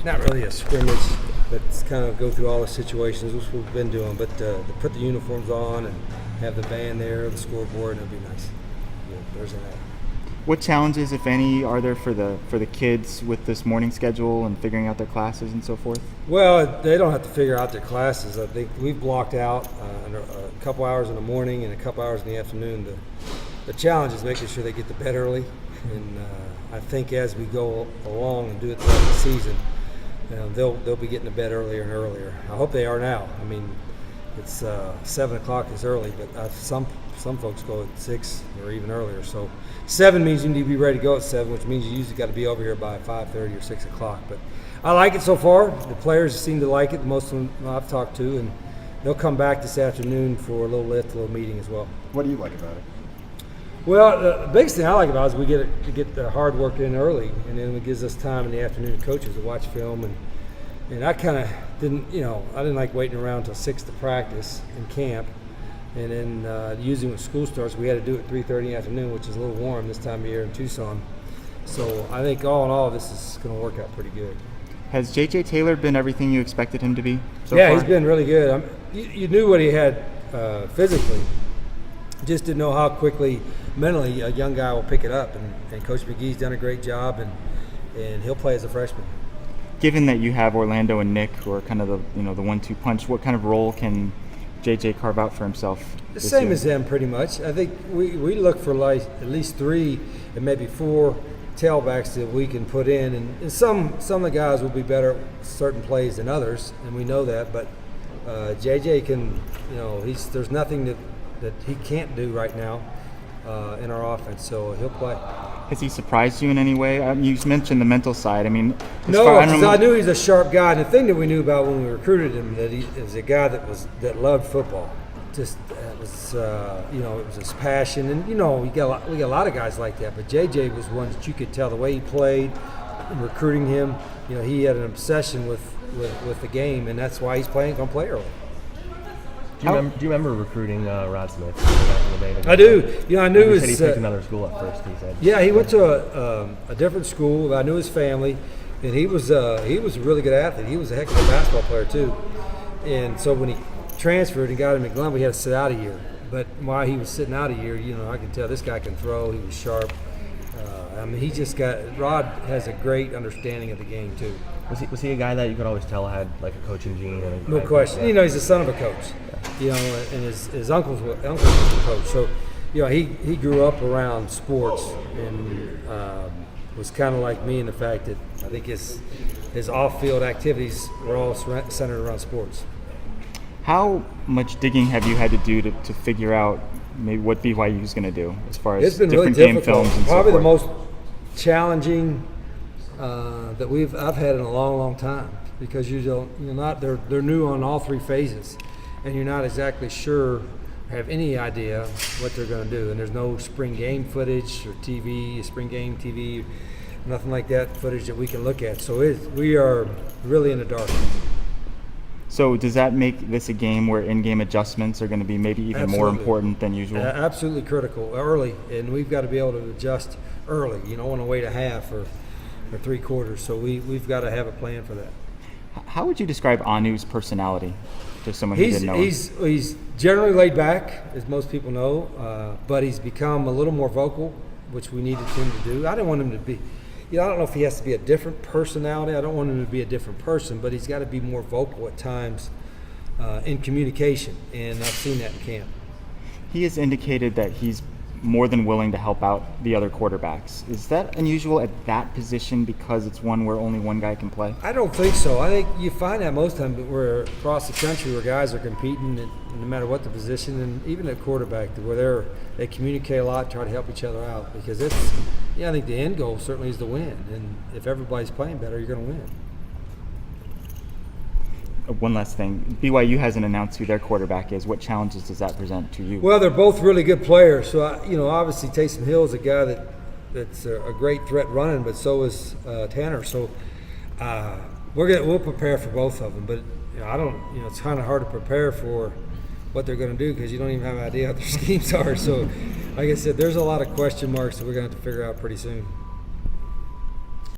not really a scrimmage, but it's kind of go through all the situations, which we've been doing. But to put the uniforms on and have the band there, the scoreboard, that'd be nice. Thursday night. What challenges, if any, are there for the kids with this morning schedule and figuring out their classes and so forth? Well, they don't have to figure out their classes. I think we've blocked out a couple hours in the morning and a couple hours in the afternoon. The challenge is making sure they get to bed early, and I think as we go along and do it throughout the season, they'll be getting to bed earlier and earlier. I hope they are now. I mean, it's 7 o'clock is early, but some folks go at 6 or even earlier. So 7 means you need to be ready to go at 7, which means you usually got to be over here by 5:30 or 6 o'clock. But I like it so far. The players seem to like it. Most of them I've talked to, and they'll come back this afternoon for a little lift, a little meeting as well. What do you like about it? Well, the biggest thing I like about it is we get the hard work in early, and then it gives us time in the afternoon, coaches, to watch film. And I kind of didn't, I didn't like waiting around until 6 to practice in camp. And then usually when school starts, we had to do it at 3:30 in the afternoon, which is a little warm this time of year in Tucson. So I think all in all, this is going to work out pretty good. Has J.J. Taylor been everything you expected him to be so far? He's been really good. You knew what he had physically. Just didn't know how quickly mentally a young guy will pick it up. And Coach McGee's done a great job, and he'll play as a freshman. Given that you have Orlando and Nick, who are kind of the 1-2 punch, what kind of role can J.J. carve out for himself? The same as them, pretty much. I think we look for like at least 3 and maybe 4 tailbacks that we can put in, and some of the guys will be better at certain plays than others, and we know that. But J.J. can, there's nothing that he can't do right now in our offense, so he'll play. Has he surprised you in any way? You mentioned the mental side. I mean, I knew he's a sharp guy, and the thing that we knew about when we recruited him, that he is a guy that loved football. Just it was his passion, and we got a lot of guys like that. But JJ was one that you could tell the way he played. In recruiting him, he had an obsession with the game, and that's why he's going to play early. Do you remember recruiting Rod Smith back in the day? I do. I knew he said he picked another school at first. He said. Yeah, he went to a different school. I knew his family, and he was a really good athlete. He was a heck of a basketball player too. And so when he transferred and got him at Glenville, he had to sit out a year. But while he was sitting out a year, I could tell this guy can throw. He was sharp. Rod has a great understanding of the game too. Was he a guy that you could always tell had like a coaching gene? No question. He's the son of a coach. And his uncle was a coach. So, he grew up around sports and was kind of like me in the fact that I think his off-field activities were all centered around sports. How much digging have you had to do to figure out maybe what BYU is going to do as far as it's been different really game films and Probably so forth? the most challenging that I've had in a long time, because they're new on all 3 phases, and you're not exactly sure, have any idea what they're going to do. And there's no spring game footage or spring game TV, nothing like that footage that we can look at. So we are really in the dark. So does that make this a game where in-game adjustments are going to be maybe even more important than usual? Absolutely critical early, and we've got to be able to adjust early. You don't want to wait a half or 3 quarters. So we've got to have a plan for that. How would you describe Anu's personality to someone who didn't know him? He's generally laid back, as most people know, but he's become a little more vocal, which we needed him to do. I didn't want him to be. I don't know if he has to be a different personality. I don't want him to be a different person, but he's got to be more vocal at times in communication, and I've seen that in camp. He has indicated that he's more than willing to help out the other quarterbacks. Is that unusual at that position because it's one where only one guy can play? I don't think so. I think you find that most times where across the country where guys are competing, no matter what the position, and even at quarterback, where they communicate a lot, try to help each other out, because I think the end goal certainly is to win, and if everybody's playing better, you're going to win. One last thing. BYU hasn't announced who their quarterback is. What challenges does that present to you? Well, they're both really good players. So, obviously Taysom Hill is a guy that's a great threat running, but so is Tanner. So we'll prepare for both of them. But it's kind of hard to prepare for what they're going to do because you don't even have an idea what their schemes are. So, like I said, there's a lot of question marks that we're going to have to figure out pretty soon.